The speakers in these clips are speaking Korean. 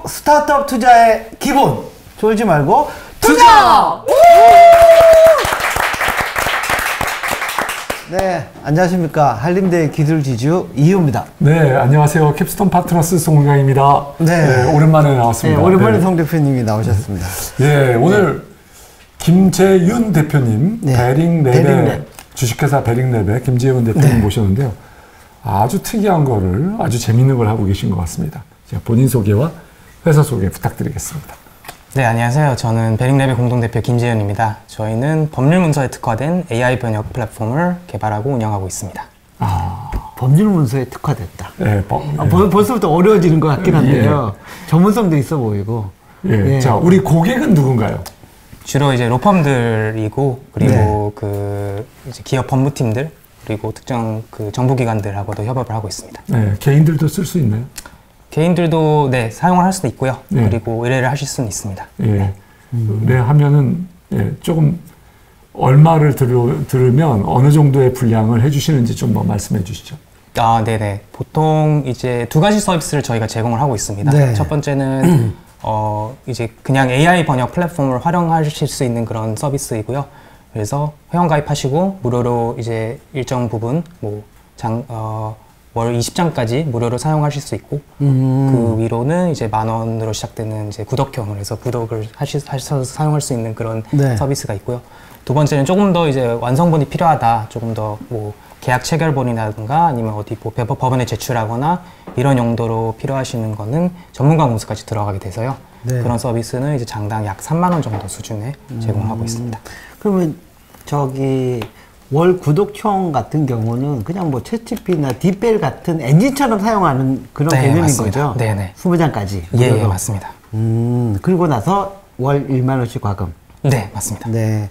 스타트업 투자의 기본 쫄지 말고 투자! 네, 안녕하십니까. 한림대 기술지주 이효입니다. 네, 안녕하세요. 캡스톤 파트너스 송강입니다. 네. 오랜만에 나왔습니다. 네, 오랜만에 송 대표님이 나오셨습니다. 네, 오늘 김재윤 대표님, 베링랩의 주식회사 베링랩의 김재윤 대표님 모셨는데요. 아주 특이한 거를, 아주 재밌는 걸 하고 계신 것 같습니다. 제가 본인 소개와 회사 소개 부탁드리겠습니다. 네, 안녕하세요. 저는 베링랩의 공동대표 김재윤입니다. 저희는 법률 문서에 특화된 AI 번역 플랫폼을 개발하고 운영하고 있습니다. 법률 문서에 특화됐다. 네, 벌써부터 어려워지는 것 같긴 한데요. 전문성도 있어 보이고. 예. 자, 우리 고객은 누군가요? 주로 이제 로펌들이고, 그리고 이제 기업 법무팀들, 그리고 특정 정부기관들하고도 협업을 하고 있습니다. 네, 개인들도 쓸 수 있나요? 개인들도 사용을 할 수도 있고요. 그리고 의뢰를 하실 수는 있습니다. 의뢰하면은 조금 얼마를 들으면 어느 정도의 분량을 해주시는지 좀 말씀해 주시죠. 네네. 보통 이제 두 가지 서비스를 저희가 제공을 하고 있습니다. 첫 번째는 이제 그냥 AI 번역 플랫폼을 활용하실 수 있는 그런 서비스이고요. 그래서 회원 가입하시고 무료로 이제 일정 부분 월 20장까지 무료로 사용하실 수 있고, 그 위로는 이제 10,000원으로 시작되는 이제 구독형을 해서 구독을 하셔서 사용할 수 있는 그런 서비스가 있고요. 두 번째는 조금 더 이제 완성본이 필요하다, 조금 더 계약 체결본이라든가 아니면 어디 법원에 제출하거나 이런 용도로 필요하시는 거는 전문가 공수까지 들어가게 돼서요. 그런 서비스는 이제 장당 약 30,000원 정도 수준에 제공하고 있습니다. 그러면 월 구독형 같은 경우는 그냥 챗GPT나 딥벨 같은 엔진처럼 사용하는 그런 개념인 맞습니다. 거죠? 네네. 20장까지. 예, 맞습니다. 그리고 나서 월 10,000원씩 과금. 네, 맞습니다. 네.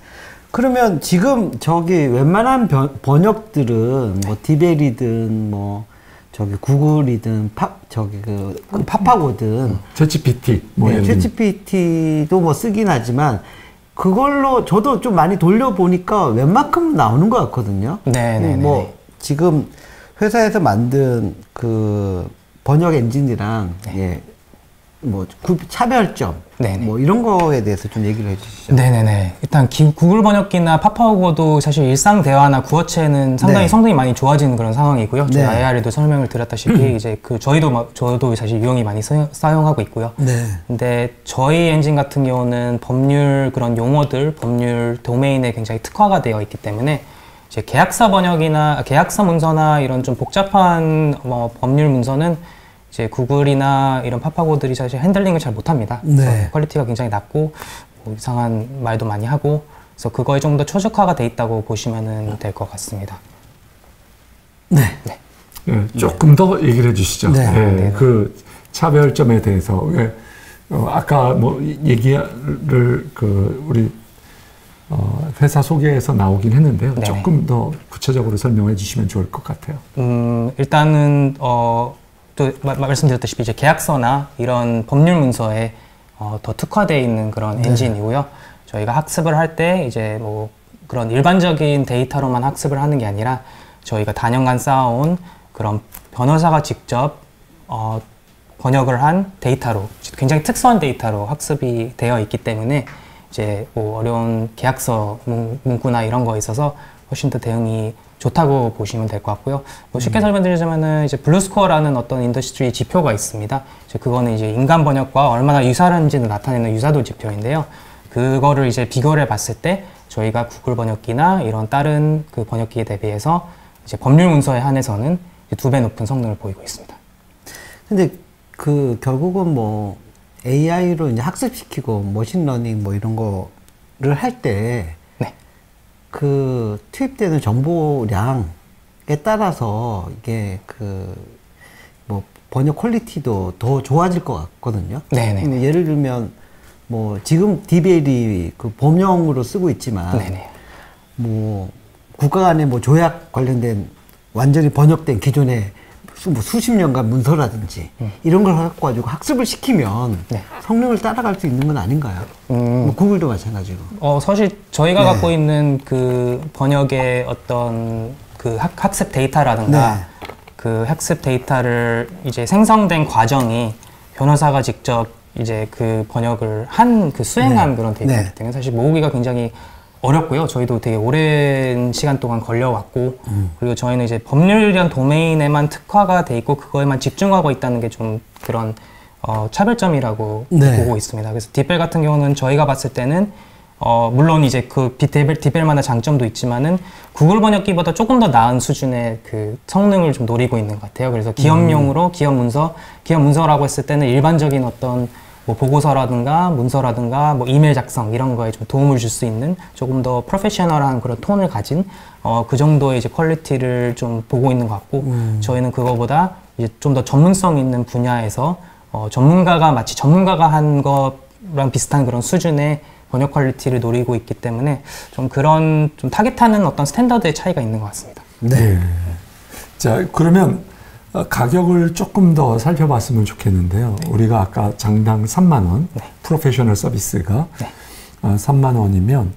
그러면 지금 웬만한 번역들은 딥벨이든 구글이든 파파고든 챗GPT 챗GPT도 쓰긴 하지만 그걸로 저도 좀 많이 돌려보니까 웬만큼 나오는 것 같거든요. 지금 회사에서 만든 번역 엔진이랑 차별점 이런 거에 대해서 좀 얘기를 해주시죠. 네네네. 일단 구글 번역기나 파파고도 사실 일상 대화나 구어체는 상당히 성능이 많이 좋아지는 그런 상황이고요. 제가 AR에도 설명을 드렸다시피 이제 저도 사실 유용히 많이 사용하고 있고요. 근데 저희 엔진 같은 경우는 법률 그런 용어들, 법률 도메인에 굉장히 특화가 되어 있기 때문에 이제 계약서 번역이나 계약서 문서나 이런 좀 복잡한 법률 문서는 이제 구글이나 이런 파파고들이 사실 핸들링을 잘 못합니다. 퀄리티가 굉장히 낮고 이상한 말도 많이 하고, 그래서 그거에 좀 더 최적화가 돼 있다고 보시면 될 것 같습니다. 조금 더 얘기를 해주시죠. 그 차별점에 대해서 아까 얘기를 우리 회사 소개에서 나오긴 했는데요. 조금 더 구체적으로 설명해 주시면 좋을 것 같아요. 일단은 또 말씀드렸다시피 이제 계약서나 이런 법률 문서에 더 특화되어 있는 그런 엔진이고요. 저희가 학습을 할 때 이제 그런 일반적인 데이터로만 학습을 하는 게 아니라 저희가 다년간 쌓아온 그런 변호사가 직접 번역을 한 데이터로, 굉장히 특수한 데이터로 학습이 되어 있기 때문에 이제 어려운 계약서 문구나 이런 거에 있어서 훨씬 더 대응이 좋다고 보시면 될 것 같고요. 쉽게 설명드리자면은 이제 블루스코어라는 어떤 인더스트리 지표가 있습니다. 그거는 이제 인간 번역과 얼마나 유사한지를 나타내는 유사도 지표인데요. 그거를 이제 비교를 봤을 때 저희가 구글 번역기나 이런 다른 번역기에 대비해서 이제 법률 문서에 한해서는 2배 높은 성능을 보이고 있습니다. 근데 결국은 AI로 이제 학습시키고 머신러닝 이런 거를 할 때 투입되는 정보량에 따라서 이게 번역 퀄리티도 더 좋아질 것 같거든요. 예를 들면 지금 딥벨이 범용으로 쓰고 있지만 국가 간의 조약 관련된 완전히 번역된 기존의 수십 년간 문서라든지 이런 걸 갖고 학습을 시키면 성능을 따라갈 수 있는 건 아닌가요? 구글도 마찬가지고. 사실 저희가 갖고 있는 번역의 어떤 학습 데이터라든가 그 학습 데이터를 이제 생성된 과정이 변호사가 직접 이제 그 번역을 수행한 그런 데이터이기 때문에 사실 모으기가 굉장히 어렵고요. 저희도 되게 오랜 시간 동안 걸려왔고, 그리고 저희는 이제 법률이란 도메인에만 특화가 돼 있고 그거에만 집중하고 있다는 게 좀 그런 차별점이라고 보고 있습니다. 그래서 딥벨 같은 경우는 저희가 봤을 때는 물론 이제 그 딥벨만의 장점도 있지만은 구글 번역기보다 조금 더 나은 수준의 그 성능을 좀 노리고 있는 것 같아요. 그래서 기업용으로 기업 문서라고 했을 때는 일반적인 어떤 뭐 보고서라든가 문서라든가 뭐 이메일 작성 이런 거에 좀 도움을 줄 수 있는 조금 더 프로페셔널한 그런 톤을 가진 그 정도의 이제 퀄리티를 좀 보고 있는 것 같고, 저희는 그거보다 이제 좀 더 전문성 있는 분야에서 마치 전문가가 한 거랑 비슷한 그런 수준의 번역 퀄리티를 노리고 있기 때문에 좀 그런 좀 타겟하는 어떤 스탠더드의 차이가 있는 것 같습니다. 네. 자, 그러면 가격을 조금 더 살펴봤으면 좋겠는데요. 우리가 아까 장당 3만 원, 프로페셔널 서비스가 3만 원이면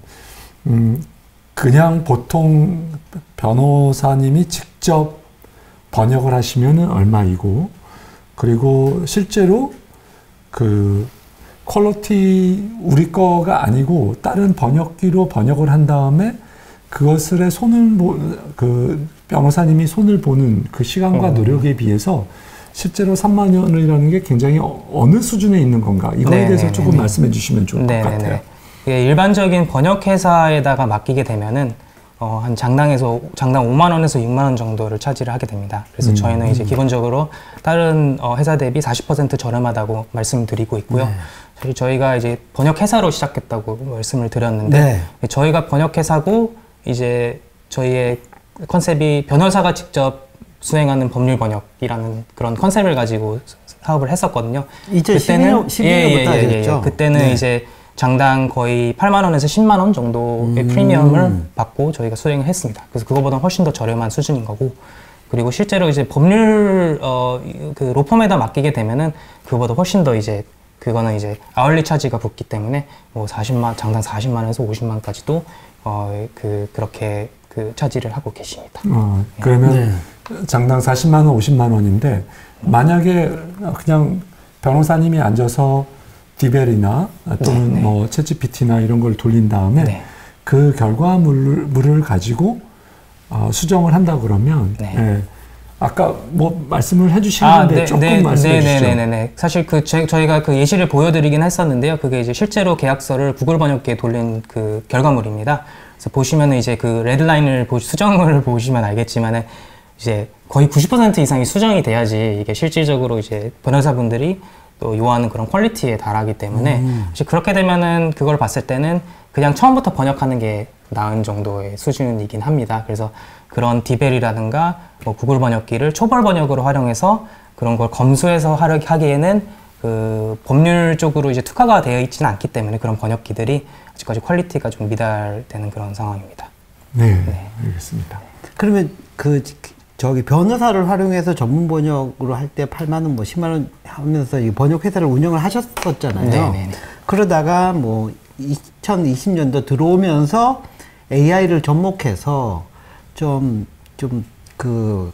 그냥 보통 변호사님이 직접 번역을 하시면은 얼마이고, 그리고 실제로 그 퀄리티 우리 거가 아니고 다른 번역기로 번역을 한 다음에 그것을 그 변호사님이 손을 보는 그 시간과 노력에 비해서 실제로 3만 원이라는 게 굉장히 어느 수준에 있는 건가, 이거에 대해서 조금 말씀해 주시면 좋을 것 같아요. 일반적인 번역 회사에다가 맡기게 되면은 한 장당 5만 원에서 6만 원 정도를 차지를 하게 됩니다. 그래서 저희는 이제 기본적으로 다른 회사 대비 40% 저렴하다고 말씀드리고 있고요. 사실 저희가 이제 번역 회사로 시작했다고 말씀을 드렸는데, 저희가 번역 회사고 이제 저희의 컨셉이 변호사가 직접 수행하는 법률 번역이라는 그런 컨셉을 가지고 사업을 했었거든요. 2012년부터 하셨죠? 그때는 이제 장당 거의 8만 원에서 10만 원 정도의 프리미엄을 받고 저희가 수행을 했습니다. 그래서 그거보다 훨씬 더 저렴한 수준인 거고, 그리고 실제로 이제 법률 그 로펌에다 맡기게 되면은 그거보다 훨씬 더 이제 그거는 이제 아울리 차지가 붙기 때문에 뭐 장당 40만 원에서 50만까지도 그렇게 그 차지를 하고 계십니다. 그러면 장당 40만 원, 50만 원인데 만약에 그냥 변호사님이 앉아서 디벨이나 또는 뭐 챗GPT나 이런 걸 돌린 다음에 그 결과물을 가지고 수정을 한다 그러면 아까 뭐 말씀을 해주시는데 조금 말씀해 주시죠. 사실 저희가 그 예시를 보여드리긴 했었는데요. 그게 이제 실제로 계약서를 구글 번역기에 돌린 그 결과물입니다. 그래서 보시면은 이제 그 레드라인을 수정을 보시면 알겠지만은 이제 거의 90% 이상이 수정이 돼야지 이게 실질적으로 이제 변호사분들이 또 요하는 그런 퀄리티에 달하기 때문에 사실 그렇게 되면은 그걸 봤을 때는 그냥 처음부터 번역하는 게 나은 정도의 수준이긴 합니다. 그래서 그런 디벨이라든가 뭐 구글 번역기를 초벌 번역으로 활용해서 그런 걸 검수해서 하기에는 그 법률 쪽으로 이제 특화가 되어 있지는 않기 때문에 그런 번역기들이 아직까지 퀄리티가 좀 미달되는 그런 상황입니다. 네. 알겠습니다. 그러면 저기 변호사를 활용해서 전문 번역으로 할 때 8만 원, 뭐 10만 원 하면서 이 번역 회사를 운영을 하셨었잖아요. 그러다가 뭐 2020년도 들어오면서 AI를 접목해서 그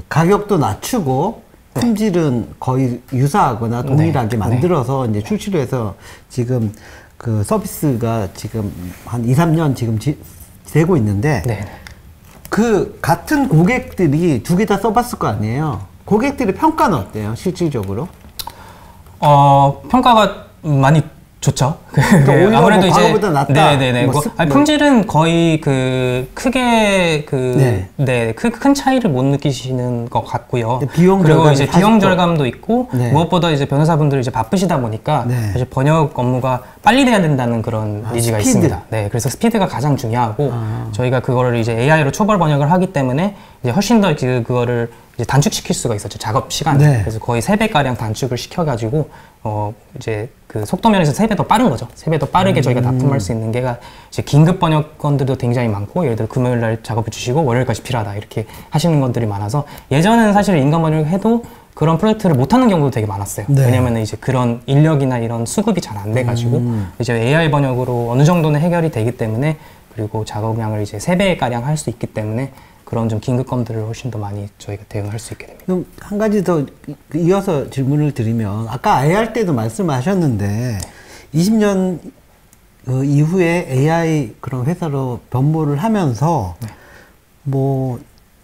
가격도 낮추고 품질은 거의 유사하거나 동일하게 만들어서 이제 출시를 해서 지금 그 서비스가 지금 한 2, 3년 지금 되고 있는데 그 같은 고객들이 두 개 다 써봤을 거 아니에요. 고객들의 평가는 어때요, 실질적으로? 평가가 많이 좋죠. 그러니까 아무래도 이제 과거보다 낫다. 품질은 거의 크게 큰 차이를 못 느끼시는 것 같고요. 그리고 이제 비용 절감도 있고 무엇보다 이제 변호사분들이 이제 바쁘시다 보니까 사실 번역 업무가 빨리 돼야 된다는 그런 니즈가 있습니다. 그래서 스피드가 가장 중요하고 저희가 그거를 이제 AI로 초벌 번역을 하기 때문에 이제 훨씬 더 그거를 이제 단축시킬 수가 있었죠. 작업 시간. 그래서 거의 3배 가량 단축을 시켜가지고 이제 그 속도 면에서 3배 더 빠른 거죠. 3배 더 빠르게 저희가 납품할 수 있는 게가 이제 긴급 번역건들도 굉장히 많고, 예를 들어 금요일 날 작업을 주시고 월요일까지 필요하다 이렇게 하시는 것들이 많아서, 예전에는 사실 인간 번역을 해도 그런 프로젝트를 못 하는 경우도 되게 많았어요. 왜냐면 이제 그런 인력이나 이런 수급이 잘 안 돼가지고 이제 AI 번역으로 어느 정도는 해결이 되기 때문에, 그리고 작업량을 이제 3배 가량 할 수 있기 때문에 그런 좀 긴급 건들을 훨씬 더 많이 저희가 대응할 수 있게 됩니다. 그럼 한 가지 더 이어서 질문을 드리면 아까 AI 때도 말씀하셨는데 20년 이후에 AI 그런 회사로 변모를 하면서 네. 뭐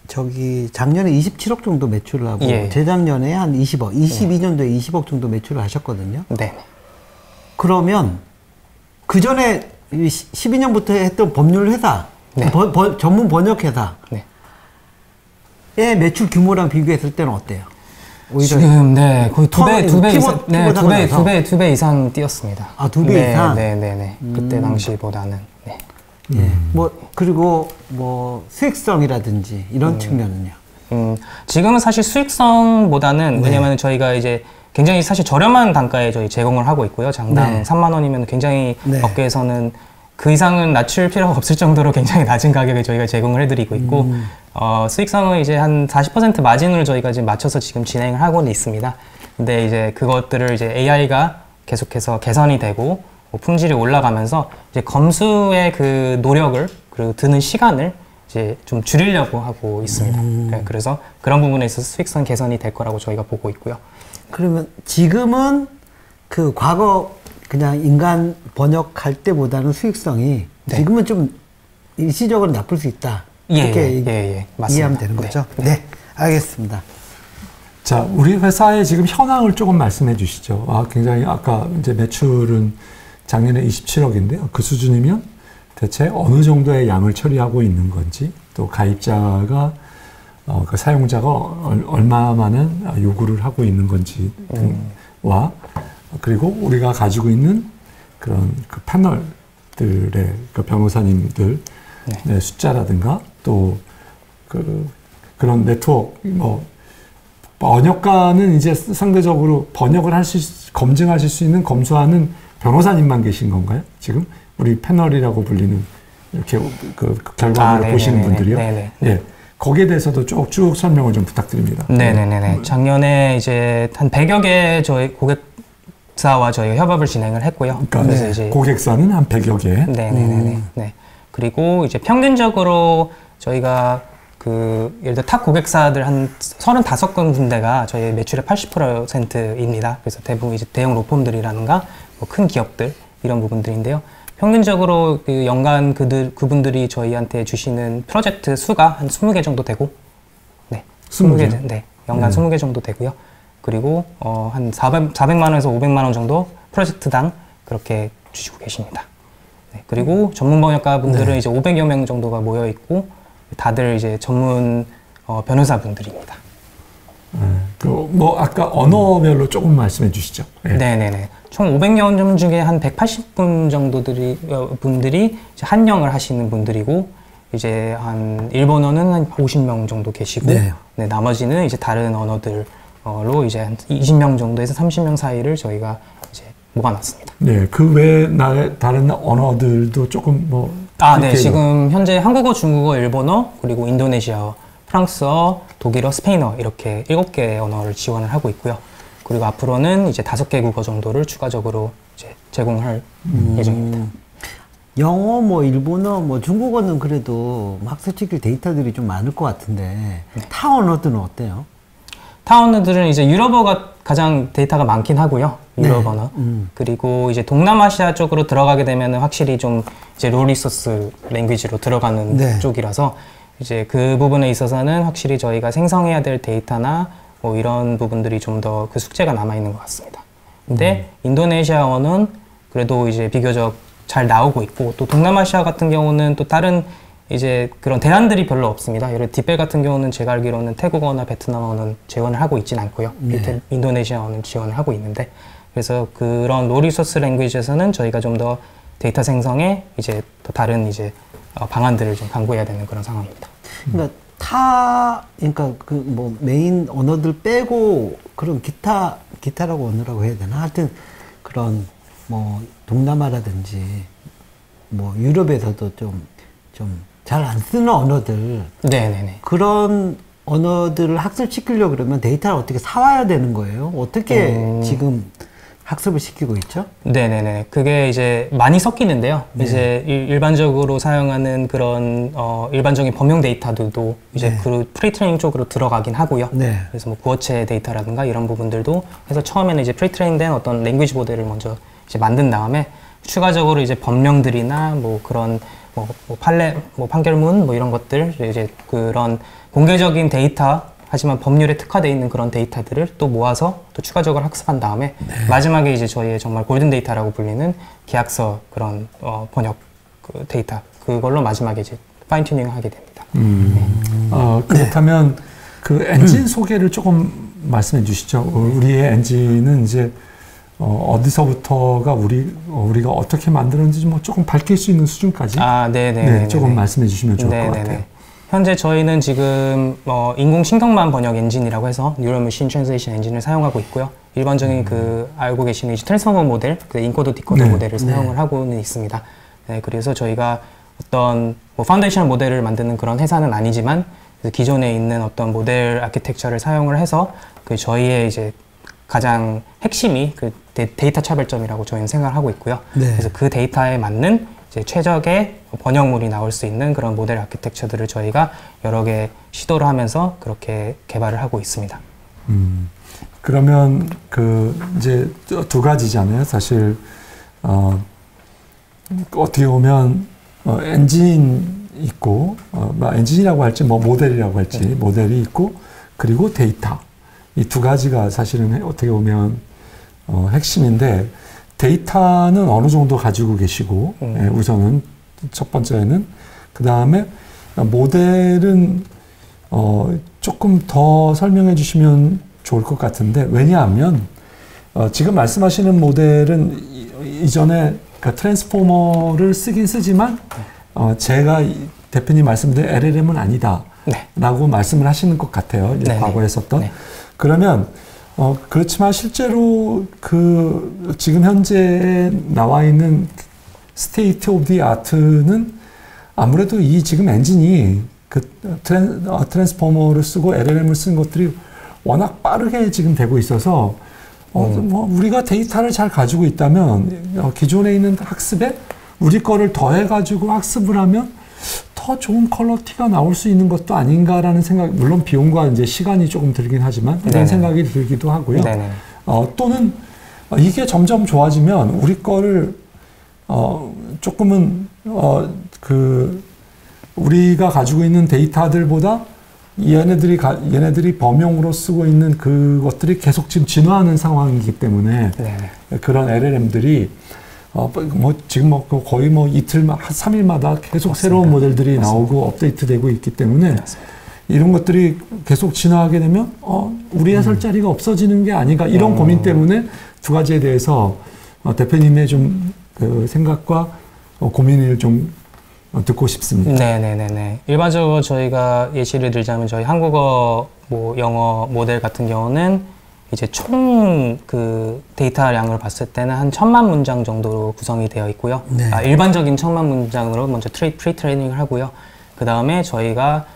저기 작년에 27억 정도 매출을 하고 예. 재작년에 한 20억, 22년도에 20억 정도 매출을 하셨거든요. 네. 그러면 그 전에 12년부터 했던 법률 회사, 네. 전문 번역 회사 네. 의 매출 규모랑 비교했을 때는 어때요? 오히려 지금 네 거의 두 배 이상 두 배 이상 뛰었습니다. 아, 2배 이상? 네네네. 그때 당시보다는 네. 예. 뭐 그리고 뭐 수익성이라든지 이런 측면은요. 지금은 사실 수익성보다는 네. 왜냐면 저희가 이제 굉장히 사실 저렴한 단가에 저희 제공을 하고 있고요. 장당 네. 3만 원이면 굉장히 네. 업계에서는 그 이상은 낮출 필요가 없을 정도로 굉장히 낮은 가격에 저희가 제공을 해드리고 있고 수익성은 이제 한 40% 마진을 저희가 지금 맞춰서 지금 진행을 하고는 있습니다. 근데 이제 그것들을 이제 AI가 계속해서 개선이 되고 뭐 품질이 올라가면서 이제 검수의 그 노력을 그리고 드는 시간을 이제 좀 줄이려고 하고 있습니다. 네, 그래서 그런 부분에 있어서 수익성 개선이 될 거라고 저희가 보고 있고요. 그러면 지금은 그 과거 그냥 인간 번역할 때보다는 수익성이 네. 지금은 좀 일시적으로 나쁠 수 있다. 이렇게 맞습니다. 이해하면 되는 거죠? 네. 네, 알겠습니다. 자, 우리 회사의 지금 현황을 조금 말씀해 주시죠. 아, 굉장히 아까 이제 매출은 작년에 27억인데요. 그 수준이면 대체 어느 정도의 양을 처리하고 있는 건지, 또 가입자가 그 사용자가 얼마만은 요구를 하고 있는 건지 등과 그리고 우리가 가지고 있는 그런 그 패널들의 그 변호사님들 네, 숫자라든가 또 그런 네트워크 뭐 번역가는 이제 상대적으로 번역을 검증하실 수 있는 검수하는 변호사님만 계신 건가요? 지금 우리 패널이라고 불리는 이렇게 그 결과물을 보시는 분들이요. 네네. 예. 거기에 대해서도 쭉 설명을 좀 부탁드립니다. 네네네. 작년에 이제 한 100여 개 저희 고객사와 저희가 협업을 진행을 했고요. 그러니까 그래서 이제 고객사는 한 100여 개. 네네네. 네. 그리고 이제 평균적으로 저희가 그 예를 들어 탑 고객사들 한 35군데가 저희 매출의 80%입니다. 그래서 대부분 이제 대형 로펌들이라든가 뭐 큰 기업들 이런 부분들인데요. 평균적으로 그 연간 그분들이 저희한테 주시는 프로젝트 수가 한 20개 정도 되고, 네, 20개? 네, 연간 20개 정도 되고요. 그리고 한 400만 원에서 500만 원 정도 프로젝트당 그렇게 주시고 계십니다. 네, 그리고 전문 번역가 분들은 이제 500여 명 정도가 모여 있고, 다들 이제 전문 변호사 분들입니다. 뭐 아까 언어별로 조금 말씀해 주시죠. 네. 네네네. 총 500여 명 중에 한 180분 정도들이 분들이 이제 한영을 하시는 분들이고, 이제 한 일본어는 한 50명 정도 계시고, 네. 네, 나머지는 이제 다른 언어들로 이제 한 20명 정도에서 30명 사이를 저희가 이제 모아놨습니다. 네, 그 외에 나의 다른 언어들도 조금 뭐. 네, 지금 현재 한국어, 중국어, 일본어, 그리고 인도네시아어, 프랑스어, 독일어, 스페인어 이렇게 7개의 언어를 지원을 하고 있고요. 그리고 앞으로는 이제 5개 국어 정도를 추가적으로 이제 제공할 예정입니다. 영어, 뭐 일본어, 뭐 중국어는 그래도 학습시킬 데이터들이 좀 많을 것 같은데 타 언어들은 어때요? 타 언어들은 이제 유럽어가 가장 데이터가 많긴 하고요. 유럽 언어. 그리고 이제 동남아시아 쪽으로 들어가게 되면 확실히 좀 이제 로 리소스 랭귀지로 들어가는 쪽이라서 이제 그 부분에 있어서는 확실히 저희가 생성해야 될 데이터나 뭐 이런 부분들이 좀 더 그 숙제가 남아 있는 것 같습니다. 근데 인도네시아어는 그래도 이제 비교적 잘 나오고 있고, 또 동남아시아 같은 경우는 또 다른 이제 그런 대안들이 별로 없습니다. 예를 들어 뒷벨 같은 경우는 제가 알기로는 태국어나 베트남어는 지원을 하고 있진 않고요. 인도네시아어는 지원을 하고 있는데, 그래서 그런 로 리소스 랭귀지에서는 저희가 좀 더 데이터 생성에 이제 또 다른 이제 방안들을 좀 강구해야 되는 그런 상황입니다. 그러니까 그러니까 그 뭐 메인 언어들 빼고 그런 기타라고 언어라고 해야 되나? 하여튼 그런 뭐 동남아라든지 뭐 유럽에서도 좀 잘 안 쓰는 언어들. 네네네. 그런 언어들을 학습시키려고 그러면 데이터를 어떻게 사와야 되는 거예요? 어떻게 지금 학습을 시키고 있죠? 네네네. 그게 이제 많이 섞이는데요. 네. 이제 일반적으로 사용하는 그런 일반적인 범용 데이터들도 이제 네. 그 프리트레이닝 쪽으로 들어가긴 하고요. 네. 그래서 뭐 구어체 데이터라든가 이런 부분들도 해서 처음에는 이제 프리트레이닝된 어떤 랭귀지 모델을 먼저 이제 만든 다음에 추가적으로 이제 법령들이나 뭐 그런 뭐 판례, 뭐 판결문 뭐 이런 것들 이제 그런 공개적인 데이터 하지만 법률에 특화되어 있는 그런 데이터들을 또 모아서 또 추가적으로 학습한 다음에 네. 마지막에 이제 저희의 정말 골든 데이터라고 불리는 계약서 그런 번역 그 데이터 그걸로 마지막에 이제 파인 튜닝을 하게 됩니다. 네. 그렇다면 네. 그 엔진 소개를 조금 말씀해 주시죠. 우리의 엔진은 이제 어디서부터가 우리가 어떻게 만들었는지 뭐 조금 밝힐 수 있는 수준까지 네, 조금 말씀해 주시면 좋을 것 같아요. 현재 저희는 지금 인공신경망 번역 엔진이라고 해서 Neural Machine Translation 엔진을 사용하고 있고요. 일반적인 그 알고 계시는 트랜스포머 모델, 그 인코더 디코더 모델을 사용을 하고는 있습니다. 네, 그래서 저희가 어떤 뭐 파운데이션 모델을 만드는 그런 회사는 아니지만 기존에 있는 어떤 모델 아키텍처를 사용을 해서 그 저희의 이제 가장 핵심이 그 데이터 차별점이라고 저희는 생각을 하고 있고요. 네. 그래서 그 데이터에 맞는 이제 최적의 번역물이 나올 수 있는 그런 모델 아키텍처들을 저희가 여러 개 시도를 하면서 그렇게 개발을 하고 있습니다. 그러면 그 이제 두 가지잖아요. 사실 어떻게 보면 엔진 있고 엔진이라고 할지 뭐 모델이라고 할지 모델이 있고 그리고 데이터 이 두 가지가 사실은 어떻게 보면 핵심인데. 데이터는 어느 정도 가지고 계시고 우선은 첫 번째는 그 다음에 모델은 조금 더 설명해 주시면 좋을 것 같은데 왜냐하면 지금 말씀하시는 모델은 이전에 그 트랜스포머를 쓰긴 쓰지만 제가 대표님 말씀드린 LLM은 아니다 라고 말씀을 하시는 것 같아요. 이제 과거에 썼던 그러면 그렇지만 실제로 지금 현재 나와 있는 스테이트 오브 디 아트는 아무래도 이 지금 엔진이 트랜스포머를 쓰고 LLM을 쓴 것들이 워낙 빠르게 지금 되고 있어서 뭐 우리가 데이터를 잘 가지고 있다면 기존에 있는 학습에 우리 거를 더해가지고 학습을 하면 더 좋은 퀄리티가 나올 수 있는 것도 아닌가라는 생각, 물론 비용과 이제 시간이 조금 들긴 하지만 이런 생각이 들기도 하고요. 또는 이게 점점 좋아지면 우리 거를 조금은 우리가 가지고 있는 데이터들보다 얘네들이 범용으로 쓰고 있는 그것들이 계속 지금 진화하는 상황이기 때문에 그런 LLM들이 지금 거의 이틀, 3일마다 계속 맞습니다. 새로운 모델들이 맞습니다. 나오고 업데이트되고 있기 때문에 맞습니다. 이런 것들이 계속 진화하게 되면 우리의 설 자리가 없어지는 게 아닌가 이런 고민 때문에 두 가지에 대해서 대표님의 좀 그 생각과 고민을 좀 듣고 싶습니다. 네네네네. 일반적으로 저희가 예시를 들자면 저희 한국어, 영어 모델 같은 경우는 이제 총 그 데이터량을 봤을 때는 한 1000만 문장 정도로 구성이 되어 있고요. 일반적인 1000만 문장으로 먼저 프리트레이닝을 하고요. 그 다음에 저희가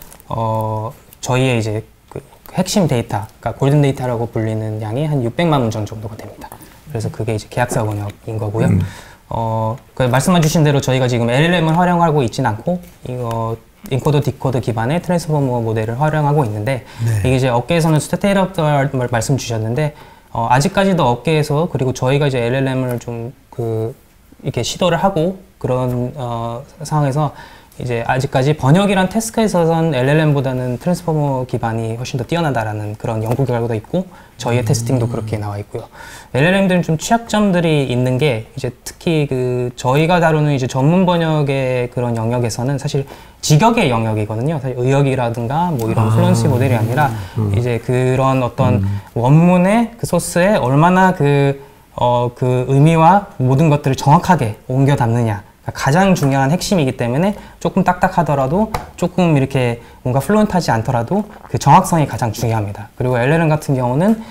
저희의 이제 그 핵심 데이터, 그러니까 골든 데이터라고 불리는 양이 한 600만 문장 정도가 됩니다. 그래서 그게 이제 계약서 번역인 거고요. 말씀해 주신 대로 저희가 지금 LLM을 활용하고 있진 않고 인코더 디코더 기반의 트랜스포머 모델을 활용하고 있는데 이게 이제 업계에서는 스테이트 오브 더 아트 말씀 주셨는데 아직까지도 업계에서 그리고 저희가 이제 LLM을 좀 이렇게 시도를 하고 그런 상황에서 이제 아직까지 번역이란 태스크에서는 LLM보다는 트랜스포머 기반이 훨씬 더 뛰어나다라는 그런 연구 결과도 있고 저희의 테스팅도 그렇게 나와 있고요. LLM들은 좀 취약점들이 있는 게 이제 특히 저희가 다루는 이제 전문 번역의 그런 영역에서는 사실 직역의 영역이거든요. 사실 의역이라든가 뭐 이런 플루언시 모델이 아니라 이제 그런 어떤 원문의 그 소스에 얼마나 그 의미와 모든 것들을 정확하게 옮겨 담느냐. 가장 중요한 핵심이기 때문에 조금 딱딱하더라도 조금 이렇게 뭔가 플루언트하지 않더라도 그 정확성이 가장 중요합니다. 그리고 LLM 같은 경우는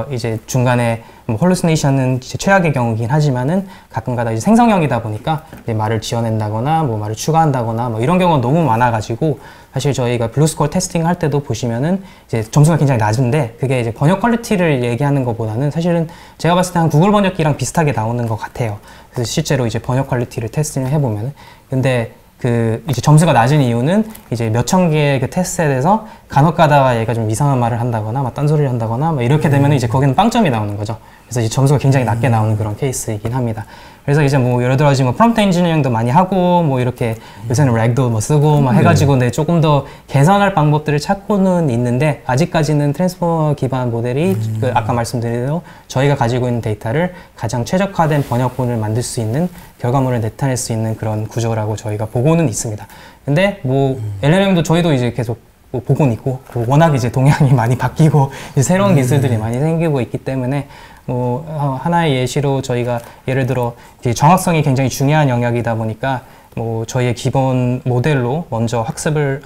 이제 중간에 홀루시네이션은 최악의 경우긴 하지만은 가끔가다 이제 생성형이다 보니까 이제 말을 지어낸다거나 뭐 말을 추가한다거나 뭐 이런 경우가 너무 많아가지고 사실 저희가 블루스코어 테스팅 할 때도 보시면은 이제 점수가 굉장히 낮은데 그게 이제 번역 퀄리티를 얘기하는 것보다는 사실은 제가 봤을 때 한 구글 번역기랑 비슷하게 나오는 것 같아요. 그래서 실제로 이제 번역 퀄리티를 테스팅을 해보면은 근데 그 이제 점수가 낮은 이유는 이제 몇천 개의 그 테스트에 대해서 간혹 가다가 얘가 좀 이상한 말을 한다거나 막 딴소리를 한다거나 막 이렇게 되면 이제 거기는 빵점이 나오는 거죠. 그래서 이제 점수가 굉장히 낮게 나오는 그런 케이스이긴 합니다. 그래서 이제 뭐 예를 들어 뭐 프롬프트 엔지니어링도 많이 하고 뭐 이렇게 요새는 렉도 뭐 쓰고 막 해가지고 네, 조금 더 개선할 방법들을 찾고는 있는데 아직까지는 트랜스포머 기반 모델이 그 아까 말씀드린 대로 저희가 가지고 있는 데이터를 가장 최적화된 번역본을 만들 수 있는 결과물을 나타낼 수 있는 그런 구조라고 저희가 보고는 있습니다. 근데 뭐 LLM도 저희도 이제 계속 뭐 보고는 있고 워낙 이제 동향이 많이 바뀌고 이제 새로운 기술들이 많이 생기고 있기 때문에 뭐 하나의 예시로 저희가 예를 들어 정확성이 굉장히 중요한 영역이다 보니까 뭐 저희의 기본 모델로 먼저 학습을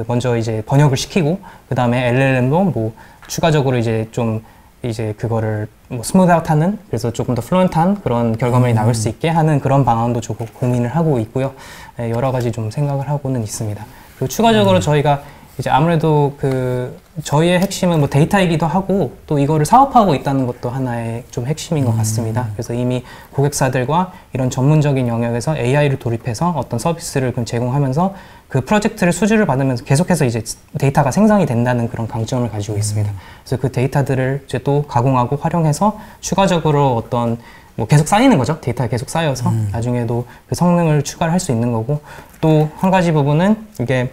먼저 이제 번역을 시키고 그 다음에 LLM도 뭐 추가적으로 이제 좀 이제 그거를 뭐 스무드 아웃하는 그래서 조금 더 플루언트한 그런 결과물이 나올 수 있게 하는 그런 방안도 조금 고민을 하고 있고요. 여러 가지 좀 생각을 하고는 있습니다. 그리고 추가적으로 저희가 이제 아무래도 그 저희의 핵심은 뭐 데이터이기도 하고 또 이거를 사업화하고 있다는 것도 하나의 좀 핵심인 것 같습니다. 그래서 이미 고객사들과 이런 전문적인 영역에서 AI를 도입해서 어떤 서비스를 제공하면서 그 프로젝트를 수주를 받으면서 계속해서 이제 데이터가 생성이 된다는 그런 강점을 가지고 있습니다. 그래서 그 데이터들을 이제 또 가공하고 활용해서 추가적으로 어떤 뭐 계속 쌓이는 거죠. 데이터가 계속 쌓여서 나중에도 그 성능을 추가를 할 수 있는 거고 또 한 가지 부분은 이게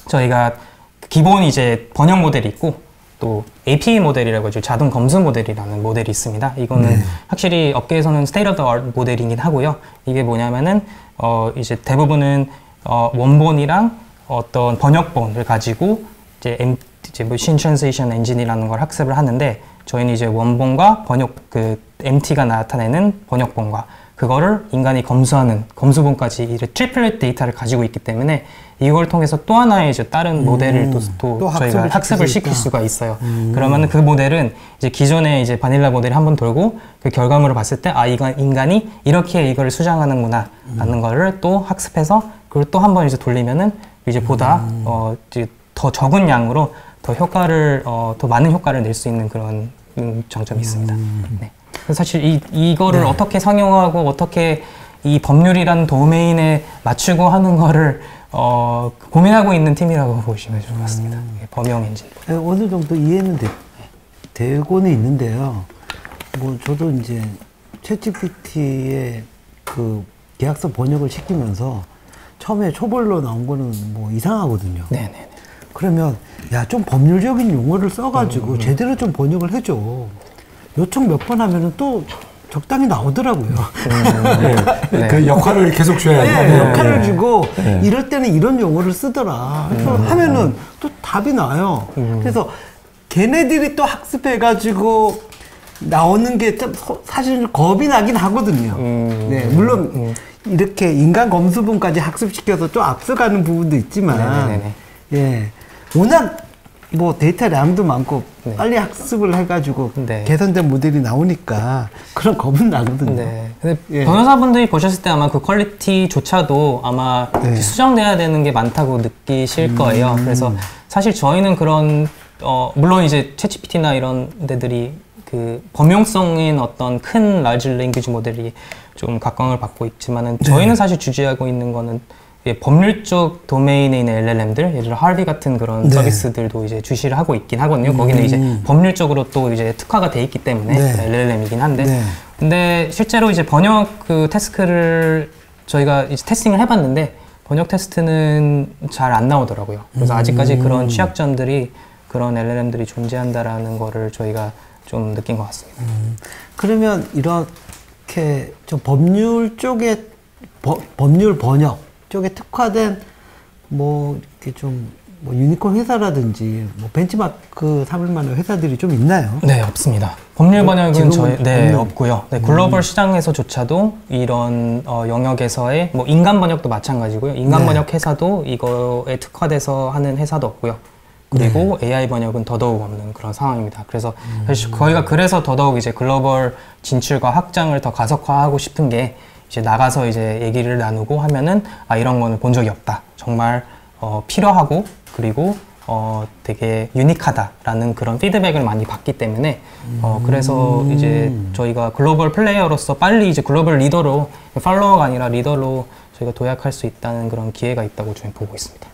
저희가 기본 이제 번역 모델이 있고 또 APA 모델이라고 하죠. 자동 검수 모델이라는 모델이 있습니다. 이거는 확실히 업계에서는 state of the art 모델이긴 하고요. 이게 뭐냐면은 이제 대부분은 원본이랑 어떤 번역본을 가지고 이제 machine translation engine이라는 걸 학습을 하는데 저희는 이제 원본과 번역 그 MT가 나타내는 번역본과 그거를 인간이 검수하는 검수본까지 이제 트리플릿 데이터를 가지고 있기 때문에 이걸 통해서 또 하나의 이제 다른 모델을 또 저희가 학습을 시킬 수가 있어요. 그러면은 그 모델은 이제 기존의 이제 바닐라 모델이 한번 돌고 그 결과물을 봤을 때 아, 인간이 이렇게 이걸 수정하는구나 라는 거를 또 학습해서 그걸 또 한번 이제 돌리면은 이제 보다 이제 더 적은 양으로 더 효과를 더 많은 효과를 낼 수 있는 그런 장점이 있습니다. 네. 그래서 사실 이거를 어떻게 상용하고 어떻게 이 법률이라는 도메인에 맞추고 하는 거를 고민하고 있는 팀이라고 보시면 좋을 것 같습니다. 범용 엔진. 어느 정도 이해는 되고는 있는데요. 뭐 저도 이제 챗GPT의 그 계약서 번역을 시키면서 처음에 초벌로 나온 거는 뭐 이상하거든요. 네네네. 그러면 야, 좀 법률적인 용어를 써가지고 제대로 좀 번역을 해줘. 요청 몇 번 하면은 또 적당히 나오더라고요. 네. 그 역할을 계속 줘야 돼요. 네, 역할을 주고 이럴 때는 이런 용어를 쓰더라. 그래서 하면은 또 답이 나와요. 그래서 걔네들이 또 학습해가지고 나오는 게 좀 사실 겁이 나긴 하거든요. 네, 물론 이렇게 인간 검수본까지 학습시켜서 좀 앞서가는 부분도 있지만, 예, 워낙 뭐 데이터량도 많고 빨리 학습을 해가지고 개선된 모델이 나오니까 그런 겁은 나거든요. 네. 근데 변호사분들이 보셨을 때 아마 그 퀄리티조차도 아마 수정돼야 되는 게 많다고 느끼실 거예요. 그래서 사실 저희는 그런 물론 이제 챗GPT나 이런 데들이 그 범용성인 어떤 큰 large language 모델이 좀 각광을 받고 있지만은 저희는 사실 주제하고 있는 거는 법률 쪽 도메인에 있는 LLM들, 예를 들어 하비 같은 그런 서비스들도 이제 주시를 하고 있긴 하거든요. 거기는 이제 법률적으로 또 이제 특화가 돼 있기 때문에 LLM이긴 한데, 근데 실제로 이제 번역 그 태스크를 저희가 이제 테스팅을 해봤는데 번역 테스트는 잘 안 나오더라고요. 그래서 아직까지 그런 취약점들이 그런 LLM들이 존재한다라는 거를 저희가 좀 느낀 것 같습니다. 그러면 이렇게 좀 법률 쪽에 법률 번역 쪽에 특화된 뭐 이렇게 좀 뭐 유니콘 회사라든지 뭐 벤치마크 삼을 만한 회사들이 좀 있나요? 네, 없습니다. 법률 번역은 저희 없고요. 네, 글로벌 시장에서조차도 이런 영역에서의 뭐 인간 번역도 마찬가지고요. 인간 번역 회사도 이거에 특화돼서 하는 회사도 없고요. 그리고 AI 번역은 더더욱 없는 그런 상황입니다. 그래서 사실 저희가 그래서 더더욱 이제 글로벌 진출과 확장을 더 가속화하고 싶은 게 이제 나가서 이제 얘기를 나누고 하면은 아, 이런 거는 본 적이 없다. 정말 필요하고 그리고 되게 유니크하다라는 그런 피드백을 많이 받기 때문에 그래서 이제 저희가 글로벌 플레이어로서 빨리 이제 글로벌 리더로 팔로워가 아니라 리더로 저희가 도약할 수 있다는 그런 기회가 있다고 저희 보고 있습니다.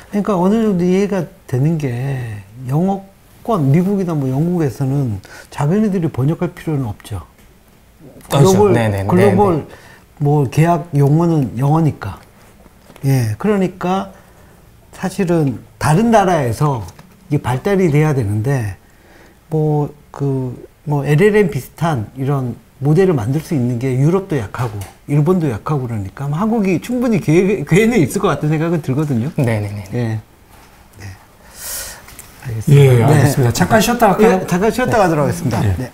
그러니까 어느 정도 이해가 되는 게 영어권 미국이나 뭐 영국에서는 자기네들이 번역할 필요는 없죠. 글로벌 뭐 계약 용어는 영어니까. 예, 그러니까 사실은 다른 나라에서 이게 발달이 돼야 되는데 뭐 LLM 비슷한 이런 모델을 만들 수 있는 게 유럽도 약하고 일본도 약하고 그러니까 한국이 충분히 기회는 있을 것 같은 생각은 들거든요. 네네네. 예. 네. 알겠습니다. 예, 알겠습니다. 잠깐 쉬었다 갈까요? 예, 잠깐 쉬었다 가도록 하겠습니다. 네.